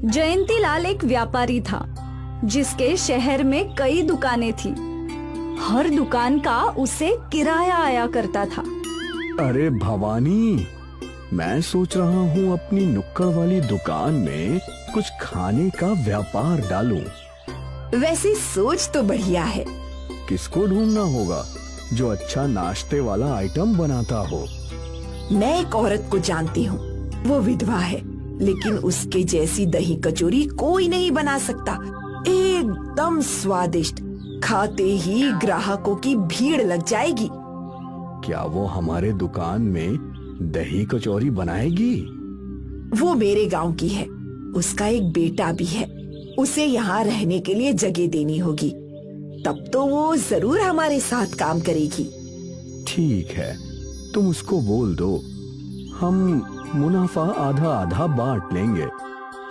जयंतीलाल एक व्यापारी था जिसके शहर में कई दुकानें थी। हर दुकान का उसे किराया आया करता था। अरे भवानी, मैं सोच रहा हूँ अपनी नुक्कड़ वाली दुकान में कुछ खाने का व्यापार डालूं। वैसे सोच तो बढ़िया है। किसको ढूंढना होगा जो अच्छा नाश्ते वाला आइटम बनाता हो? मैं एक औरत को जानती हूँ, वो विधवा है, लेकिन उसके जैसी दही कचौरी कोई नहीं बना सकता। एकदम स्वादिष्ट, खाते ही ग्राहकों की भीड़ लग जाएगी। क्या वो हमारे दुकान में दही कचौरी बनाएगी? वो मेरे गांव की है, उसका एक बेटा भी है। उसे यहाँ रहने के लिए जगह देनी होगी, तब तो वो जरूर हमारे साथ काम करेगी। ठीक है, तुम उसको बोल दो। हम मुनाफा आधा आधा बांट लेंगे,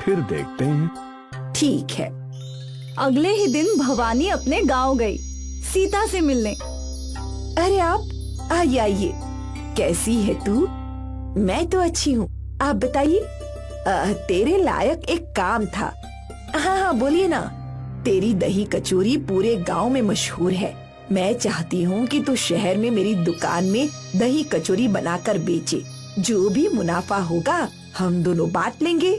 फिर देखते हैं। ठीक है। अगले ही दिन भवानी अपने गांव गई सीता से मिलने। अरे आप आइए आइए, कैसी है तू? मैं तो अच्छी हूँ, आप बताइए। तेरे लायक एक काम था। हाँ बोलिए ना। तेरी दही कचौरी पूरे गांव में मशहूर है। मैं चाहती हूँ कि तू शहर में मेरी दुकान में दही कचौरी बनाकर बेचे। जो भी मुनाफा होगा हम दोनों बांट लेंगे।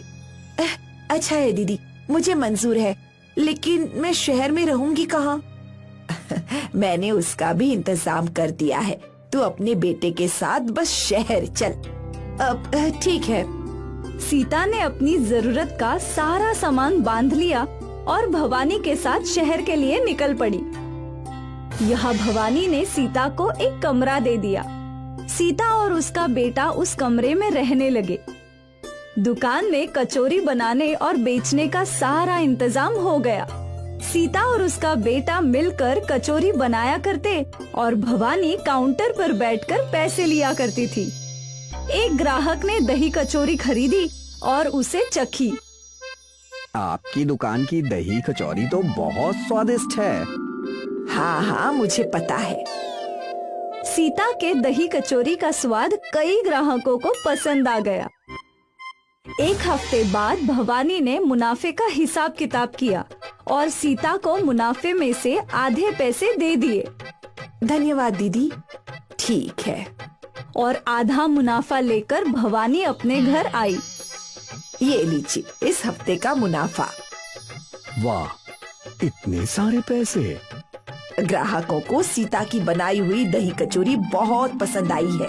अच्छा है दीदी, मुझे मंजूर है, लेकिन मैं शहर में रहूंगी कहाँ? मैंने उसका भी इंतजाम कर दिया है। तू अपने बेटे के साथ बस शहर चल। अब ठीक है। सीता ने अपनी जरूरत का सारा सामान बांध लिया और भवानी के साथ शहर के लिए निकल पड़ी। यहाँ भवानी ने सीता को एक कमरा दे दिया। सीता और उसका बेटा उस कमरे में रहने लगे। दुकान में कचौरी बनाने और बेचने का सारा इंतजाम हो गया। सीता और उसका बेटा मिलकर कचौरी बनाया करते और भवानी काउंटर पर बैठकर पैसे लिया करती थी। एक ग्राहक ने दही कचौरी खरीदी और उसे चखी। आपकी दुकान की दही कचौरी तो बहुत स्वादिष्ट है। हाँ, मुझे पता है। सीता के दही कचौरी का स्वाद कई ग्राहकों को पसंद आ गया। एक हफ्ते बाद भवानी ने मुनाफे का हिसाब किताब किया और सीता को मुनाफे में से आधे पैसे दे दिए। धन्यवाद दीदी। ठीक है। और आधा मुनाफा लेकर भवानी अपने घर आई। ये लीजिए इस हफ्ते का मुनाफा। वाह, इतने सारे पैसे! ग्राहकों को सीता की बनाई हुई दही कचौरी बहुत पसंद आई है।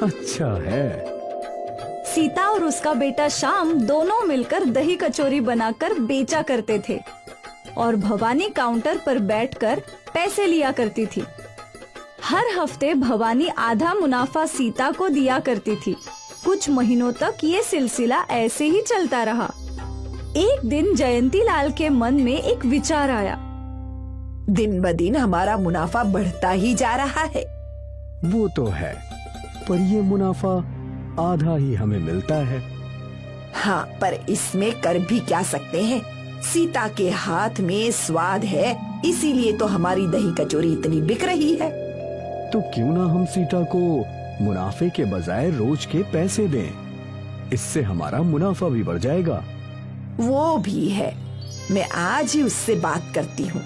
अच्छा है। सीता और उसका बेटा श्याम दोनों मिलकर दही कचौरी बनाकर बेचा करते थे और भवानी काउंटर पर बैठकर पैसे लिया करती थी। हर हफ्ते भवानी आधा मुनाफा सीता को दिया करती थी। कुछ महीनों तक ये सिलसिला ऐसे ही चलता रहा। एक दिन जयंतीलाल के मन में एक विचार आया। दिन ब दिन हमारा मुनाफा बढ़ता ही जा रहा है। वो तो है, पर ये मुनाफा आधा ही हमें मिलता है। हाँ, पर इसमें कर भी क्या सकते हैं? सीता के हाथ में स्वाद है, इसीलिए तो हमारी दही कचौरी इतनी बिक रही है। तो क्यों ना हम सीता को मुनाफे के बजाय रोज के पैसे दें? इससे हमारा मुनाफा भी बढ़ जाएगा। वो भी है, मैं आज ही उससे बात करती हूँ।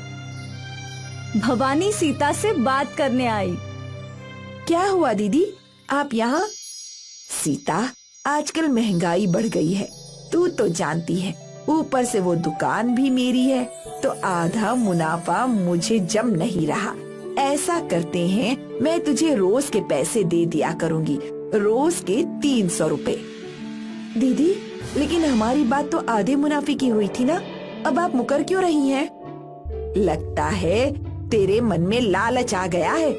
भवानी सीता से बात करने आई। क्या हुआ दीदी, आप यहाँ? सीता, आजकल महंगाई बढ़ गई है, तू तो जानती है। ऊपर से वो दुकान भी मेरी है, तो आधा मुनाफा मुझे जम नहीं रहा। ऐसा करते हैं, मैं तुझे रोज के पैसे दे दिया करूँगी, रोज के 300 रुपए। दीदी, लेकिन हमारी बात तो आधे मुनाफे की हुई थी ना, अब आप मुकर क्यों रही हैं? लगता है तेरे मन में लालच आ गया है।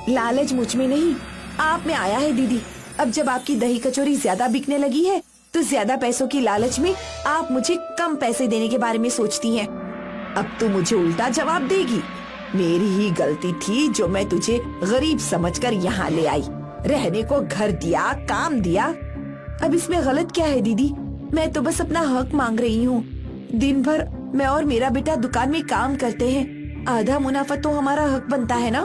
लालच मुझ में नहीं, आप में आया है दीदी। अब जब आपकी दही कचौरी ज्यादा बिकने लगी है, तो ज्यादा पैसों की लालच में आप मुझे कम पैसे देने के बारे में सोचती हैं। अब तो मुझे उल्टा जवाब देगी। मेरी ही गलती थी जो मैं तुझे गरीब समझकर यहाँ ले आई, रहने को घर दिया, काम दिया। अब इसमें गलत क्या है दीदी? मैं तो बस अपना हक मांग रही हूँ। दिन भर मैं और मेरा बेटा दुकान में काम करते हैं, आधा मुनाफा तो हमारा हक बनता है ना।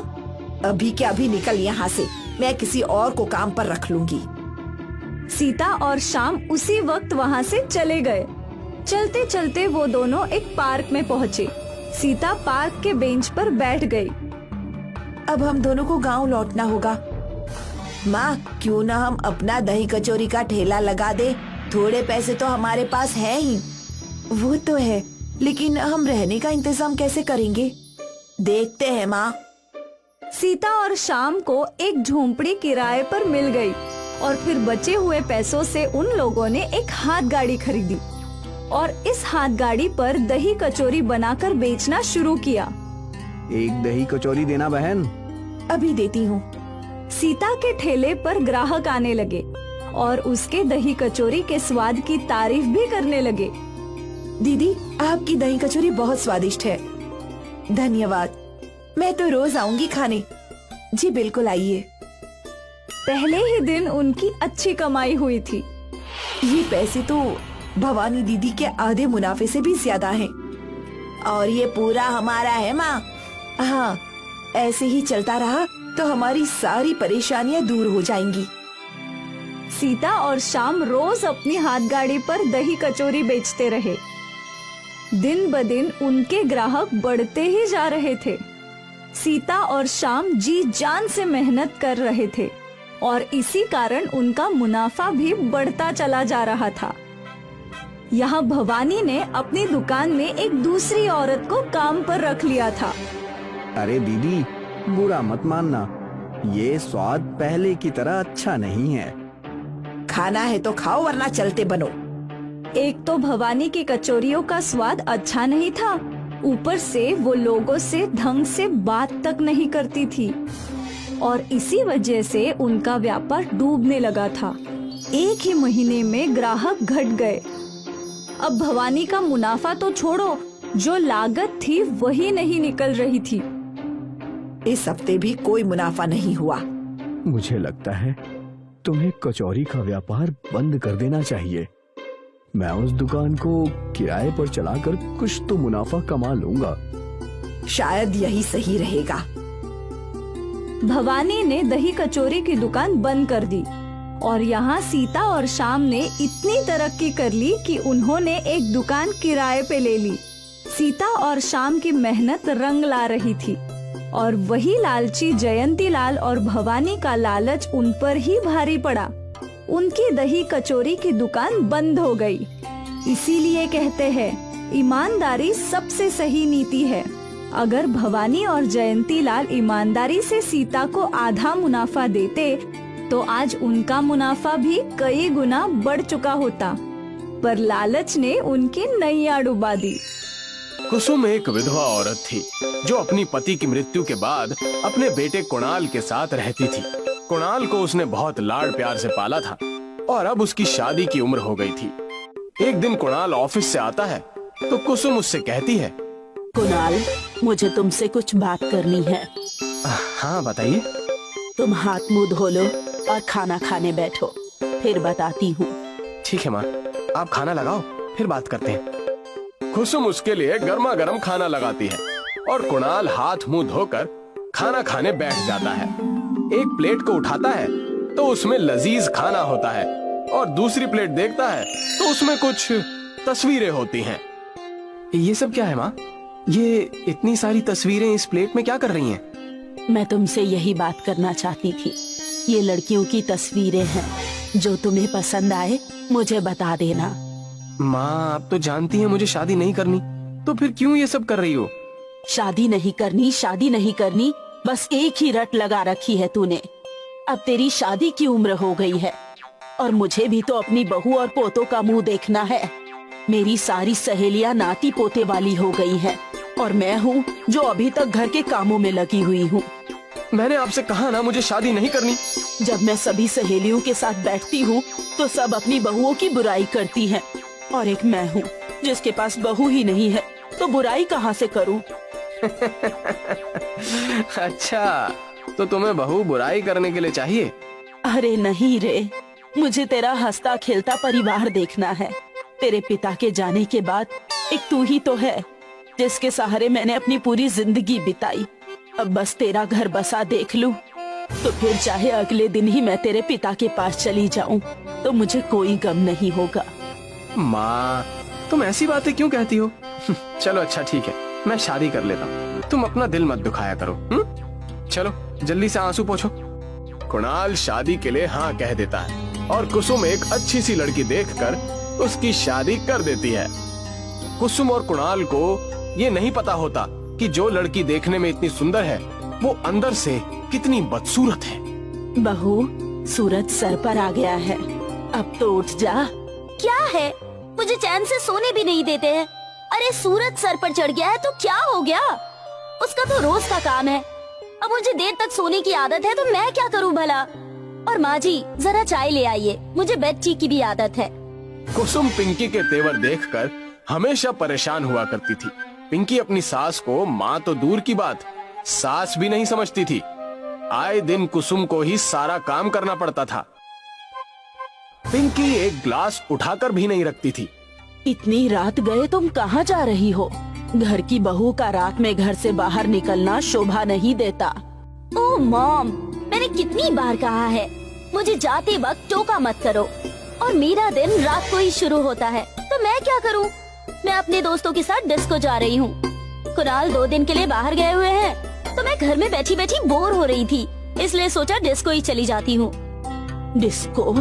अभी क्या अभी निकल यहाँ से, मैं किसी और को काम पर रख लूंगी। सीता और श्याम उसी वक्त वहाँ से चले गए चलते चलते वो दोनों एक पार्क में पहुँचे। सीता पार्क के बेंच पर बैठ गई। अब हम दोनों को गांव लौटना होगा। माँ, क्यों ना हम अपना दही कचौरी का ठेला लगा दे, थोड़े पैसे तो हमारे पास है ही। वो तो है, लेकिन हम रहने का इंतजाम कैसे करेंगे? देखते हैं माँ। सीता और शाम को एक झोंपड़ी किराए पर मिल गई और फिर बचे हुए पैसों से उन लोगों ने एक हाथ गाड़ी खरीदी और इस हाथ गाड़ी पर दही कचौरी बनाकर बेचना शुरू किया। एक दही कचौरी देना बहन। अभी देती हूँ। सीता के ठेले पर ग्राहक आने लगे और उसके दही कचौरी के स्वाद की तारीफ भी करने लगे। दीदी, आपकी दही कचौरी बहुत स्वादिष्ट है। धन्यवाद, मैं तो रोज आऊंगी खाने। जी बिल्कुल, आइए। पहले ही दिन उनकी अच्छी कमाई हुई थी। ये पैसे तो भवानी दीदी के आधे मुनाफे से भी ज्यादा हैं। और ये पूरा हमारा है माँ। हाँ, ऐसे ही चलता रहा तो हमारी सारी परेशानियाँ दूर हो जाएंगी। सीता और शाम रोज अपनी हाथ गाड़ी पर दही कचौरी बेचते रहे। दिन ब दिन उनके ग्राहक बढ़ते ही जा रहे थे। सीता और शाम जी जान से मेहनत कर रहे थे और इसी कारण उनका मुनाफा भी बढ़ता चला जा रहा था। यहाँ भवानी ने अपनी दुकान में एक दूसरी औरत को काम पर रख लिया था। अरे दीदी, बुरा मत मानना, ये स्वाद पहले की तरह अच्छा नहीं है। खाना है तो खाओ, वरना चलते बनो। एक तो भवानी की कचौरियों का स्वाद अच्छा नहीं था, ऊपर से वो लोगों से ढंग से बात तक नहीं करती थी और इसी वजह से उनका व्यापार डूबने लगा था। एक ही महीने में ग्राहक घट गए। अब भवानी का मुनाफा तो छोड़ो, जो लागत थी वही नहीं निकल रही थी। इस हफ्ते भी कोई मुनाफा नहीं हुआ। मुझे लगता है तुम्हें कचौरी का व्यापार बंद कर देना चाहिए। मैं उस दुकान को किराए पर चलाकर कुछ तो मुनाफा कमा लूंगा। शायद यही सही रहेगा। भवानी ने दही कचौरी की दुकान बंद कर दी और यहाँ सीता और शाम ने इतनी तरक्की कर ली कि उन्होंने एक दुकान किराए पे ले ली। सीता और शाम की मेहनत रंग ला रही थी और वही लालची जयंती लाल और भवानी का लालच उन पर ही भारी पड़ा। उनकी दही कचौरी की दुकान बंद हो गई। इसीलिए कहते हैं, ईमानदारी सबसे सही नीति है। अगर भवानी और जयंती लाल ईमानदारी से सीता को आधा मुनाफा देते तो आज उनका मुनाफा भी कई गुना बढ़ चुका होता, पर लालच ने उनकी नैया डुबा दी। कुसुम एक विधवा औरत थी जो अपनी पति की मृत्यु के बाद अपने बेटे कुणाल के साथ रहती थी। कुणाल को उसने बहुत लाड़ प्यार से पाला था और अब उसकी शादी की उम्र हो गई थी। एक दिन कुणाल ऑफिस से आता है तो कुसुम उससे कहती है, कुणाल, मुझे तुमसे कुछ बात करनी है। हाँ बताइए। तुम हाथ मुंह धो लो और खाना खाने बैठो, फिर बताती हूँ। ठीक है माँ, आप खाना लगाओ, फिर बात करते हैं। कुसुम उसके लिए गर्मा गर्म खाना लगाती है और कुणाल हाथ मुंह धोकर खाना खाने बैठ जाता है। एक प्लेट को उठाता है तो उसमें लजीज खाना होता है और दूसरी प्लेट देखता है तो उसमें कुछ तस्वीरें होती हैं। ये सब क्या है माँ? ये इतनी सारी तस्वीरें इस प्लेट में क्या कर रही हैं? मैं तुमसे यही बात करना चाहती थी। ये लड़कियों की तस्वीरें हैं, जो तुम्हें पसंद आए मुझे बता देना। माँ, आप तो जानती हैं मुझे शादी नहीं करनी, तो फिर क्यों ये सब कर रही हो? शादी नहीं करनी, शादी नहीं करनी, बस एक ही रट लगा रखी है तूने। अब तेरी शादी की उम्र हो गई है और मुझे भी तो अपनी बहू और पोतों का मुंह देखना है। मेरी सारी सहेलियां नाती पोते वाली हो गई हैं और मैं हूँ जो अभी तक घर के कामों में लगी हुई हूँ। मैंने आपसे कहा ना मुझे शादी नहीं करनी। जब मैं सभी सहेलियों के साथ बैठती हूँ तो सब अपनी बहुओं की बुराई करती हैं और एक मैं हूँ जिसके पास बहू ही नहीं है, तो बुराई कहाँ से करूँ? अच्छा, तो तुम्हें बहू बुराई करने के लिए चाहिए? अरे नहीं रे, मुझे तेरा हंसता खेलता परिवार देखना है। तेरे पिता के जाने के बाद एक तू ही तो है जिसके सहारे मैंने अपनी पूरी जिंदगी बिताई। अब बस तेरा घर बसा देख लूं तो फिर चाहे अगले दिन ही मैं तेरे पिता के पास चली जाऊं तो मुझे कोई गम नहीं होगा। माँ, तुम ऐसी बातें क्यों कहती हो? चलो अच्छा ठीक है, मैं शादी कर लेता हूँ, तुम अपना दिल मत दुखाया करो। चलो जल्दी से आंसू पोंछो। कुणाल शादी के लिए हाँ कह देता है और कुसुम एक अच्छी सी लड़की देखकर उसकी शादी कर देती है। कुसुम और कुणाल को ये नहीं पता होता कि जो लड़की देखने में इतनी सुंदर है वो अंदर से कितनी बदसूरत है। बहू, सूरज सर पर आ गया है, अब तो उठ जा। क्या है, मुझे चैन से सोने भी नहीं देते हैं। अरे सूरज सर पर चढ़ गया है तो क्या हो गया, उसका तो रोज का काम है। अब मुझे देर तक सोने की आदत है तो मैं क्या करूं भला। और माँ जी जरा चाय ले आइए, मुझे बेड टी की भी आदत है। कुसुम पिंकी के तेवर देखकर हमेशा परेशान हुआ करती थी। पिंकी अपनी सास को माँ तो दूर की बात, सास भी नहीं समझती थी। आए दिन कुसुम को ही सारा काम करना पड़ता था। पिंकी एक ग्लास उठाकर भी नहीं रखती थी। इतनी रात गए तुम कहाँ जा रही हो? घर की बहू का रात में घर से बाहर निकलना शोभा नहीं देता। ओह मॉम, मैंने कितनी बार कहा है मुझे जाते वक्त टोका मत करो। और मेरा दिन रात को ही शुरू होता है तो मैं क्या करूं? मैं अपने दोस्तों के साथ डिस्को जा रही हूँ। कुणाल 2 दिन के लिए बाहर गए हुए हैं तो मैं घर में बैठी बैठी बोर हो रही थी, इसलिए सोचा डिस्को ही चली जाती हूँ। डिस्को?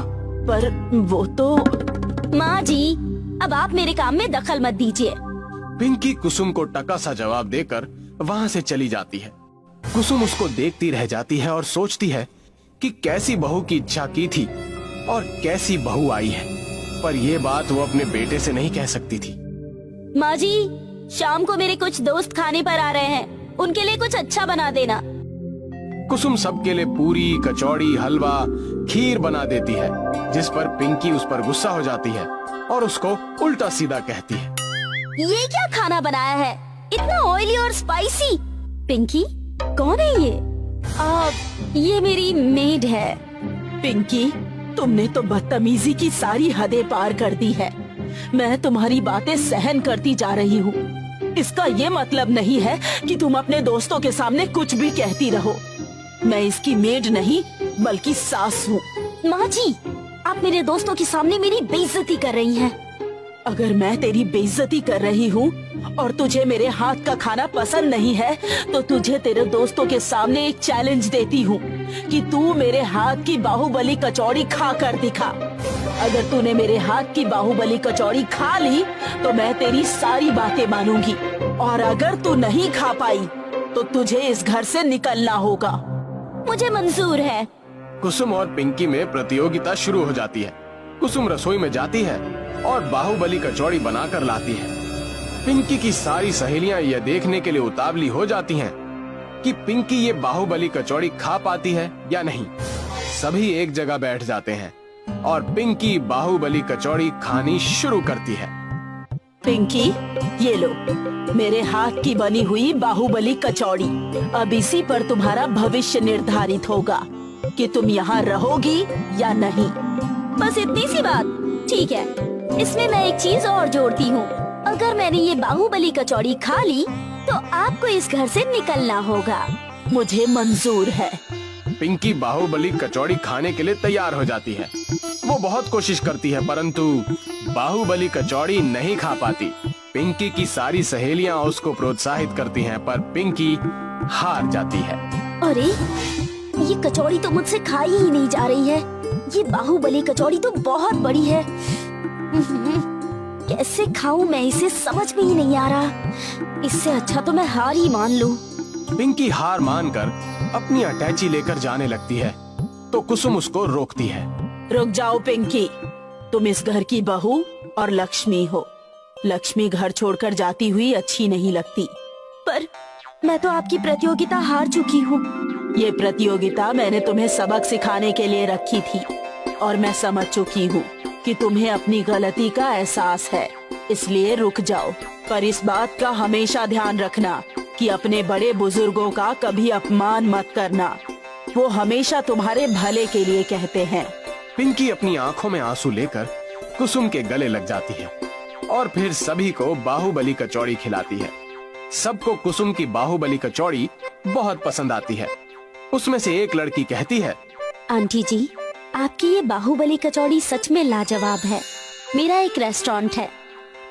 पर वो तो। माँ जी अब आप मेरे काम में दखल मत दीजिए। पिंकी कुसुम को टका सा जवाब देकर वहाँ से चली जाती है। कुसुम उसको देखती रह जाती है और सोचती है कि कैसी बहू की इच्छा की थी और कैसी बहू आई है, पर यह बात वो अपने बेटे से नहीं कह सकती थी। माँ जी शाम को मेरे कुछ दोस्त खाने पर आ रहे हैं, उनके लिए कुछ अच्छा बना देना। कुसुम सबके लिए पूरी, कचौड़ी, हलवा, खीर बना देती है, जिस पर पिंकी उस पर गुस्सा हो जाती है और उसको उल्टा सीधा कहती है। ये क्या खाना बनाया है, इतना ऑयली और स्पाइसी। पिंकी कौन है ये? ये मेरी मेड है। पिंकी, तुमने तो बदतमीजी की सारी हदें पार कर दी है। मैं तुम्हारी बातें सहन करती जा रही हूँ। इसका ये मतलब नहीं है कि तुम अपने दोस्तों के सामने कुछ भी कहती रहो। मैं इसकी मेड नहीं बल्कि सास हूँ। माँ जी आप मेरे दोस्तों के सामने मेरी बेइज्जती कर रही हैं। अगर मैं तेरी बेइज्जती कर रही हूँ और तुझे मेरे हाथ का खाना पसंद नहीं है तो तुझे तेरे दोस्तों के सामने एक चैलेंज देती हूँ कि तू मेरे हाथ की बाहुबली कचौड़ी खा कर दिखा। अगर तूने मेरे हाथ की बाहुबली कचौड़ी खा ली तो मैं तेरी सारी बातें मानूंगी, और अगर तू नहीं खा पाई तो तुझे इस घर से निकलना होगा। मुझे मंजूर है। कुसुम और पिंकी में प्रतियोगिता शुरू हो जाती है। कुसुम रसोई में जाती है और बाहुबली कचौड़ी बनाकर लाती है। पिंकी की सारी सहेलियां यह देखने के लिए उतावली हो जाती हैं कि पिंकी ये बाहुबली कचौड़ी खा पाती है या नहीं। सभी एक जगह बैठ जाते हैं और पिंकी बाहुबली कचौड़ी खानी शुरू करती है। पिंकी, ये लो मेरे हाथ की बनी हुई बाहुबली कचौड़ी। अब इसी पर तुम्हारा भविष्य निर्धारित होगा कि तुम यहाँ रहोगी या नहीं। बस इतनी सी बात? ठीक है, इसमें मैं एक चीज और जोड़ती हूँ। अगर मैंने ये बाहुबली कचौड़ी खा ली तो आपको इस घर से निकलना होगा। मुझे मंजूर है। पिंकी बाहुबली कचौड़ी खाने के लिए तैयार हो जाती है। वो बहुत कोशिश करती है परंतु बाहुबली कचौड़ी नहीं खा पाती। पिंकी की सारी सहेलियां उसको प्रोत्साहित करती हैं पर पिंकी हार जाती है। अरे ये कचौड़ी तो मुझसे खाई ही नहीं जा रही है। ये बाहुबली कचौड़ी तो बहुत बड़ी है। कैसे खाऊं मैं इसे, समझ में ही नहीं आ रहा। इससे अच्छा तो मैं हार ही मान लूं। पिंकी हार मानकर अपनी अटैची लेकर जाने लगती है तो कुसुम उसको रोकती है। रुक जाओ पिंकी, तुम इस घर की बहू और लक्ष्मी हो। लक्ष्मी घर छोड़कर जाती हुई अच्छी नहीं लगती। पर मैं तो आपकी प्रतियोगिता हार चुकी हूँ। ये प्रतियोगिता मैंने तुम्हें सबक सिखाने के लिए रखी थी और मैं समझ चुकी हूँ कि तुम्हें अपनी गलती का एहसास है, इसलिए रुक जाओ। पर इस बात का हमेशा ध्यान रखना कि अपने बड़े बुजुर्गों का कभी अपमान मत करना। वो हमेशा तुम्हारे भले के लिए कहते हैं। पिंकी अपनी आंखों में आंसू लेकर कुसुम के गले लग जाती है और फिर सभी को बाहुबली कचौड़ी खिलाती है। सबको कुसुम की बाहुबली कचौड़ी बहुत पसंद आती है। उसमें से एक लड़की कहती है, आंटी जी आपकी ये बाहुबली कचौड़ी सच में लाजवाब है। मेरा एक रेस्टोरेंट है,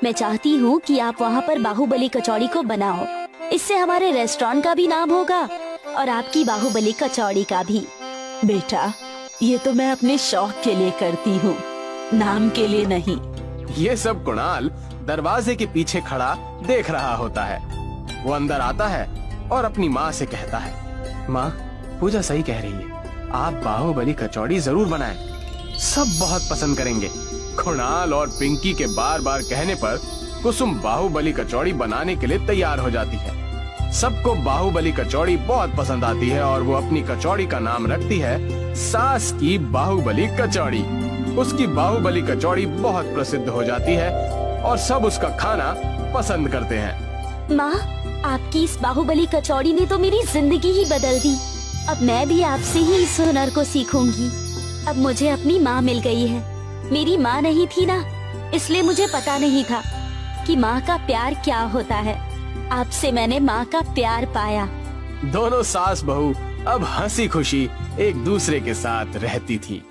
मैं चाहती हूँ कि आप वहाँ पर बाहुबली कचौड़ी को बनाओ। इससे हमारे रेस्टोरेंट का भी नाम होगा और आपकी बाहुबली कचौड़ी का भी। बेटा, ये तो मैं अपने शौक के लिए करती हूँ, नाम के लिए नहीं। ये सब कुणाल दरवाजे के पीछे खड़ा देख रहा होता है। वो अंदर आता है और अपनी माँ से कहता है, माँ, पूजा सही कह रही है, आप बाहुबली कचौड़ी जरूर बनाएं, सब बहुत पसंद करेंगे। कुणाल और पिंकी के बार बार कहने पर कुसुम बाहुबली कचौड़ी बनाने के लिए तैयार हो जाती है। सबको बाहुबली कचौड़ी बहुत पसंद आती है और वो अपनी कचौड़ी का नाम रखती है सास की बाहुबली कचौड़ी। उसकी बाहुबली कचौड़ी बहुत प्रसिद्ध हो जाती है और सब उसका खाना पसंद करते हैं। माँ, आपकी इस बाहुबली कचौड़ी ने तो मेरी जिंदगी ही बदल दी। अब मैं भी आपसे ही इस हुनर को सीखूंगी। अब मुझे अपनी माँ मिल गई है। मेरी माँ नहीं थी ना, इसलिए मुझे पता नहीं था कि माँ का प्यार क्या होता है। आपसे मैंने माँ का प्यार पाया। दोनों सास बहू अब हंसी खुशी एक दूसरे के साथ रहती थी।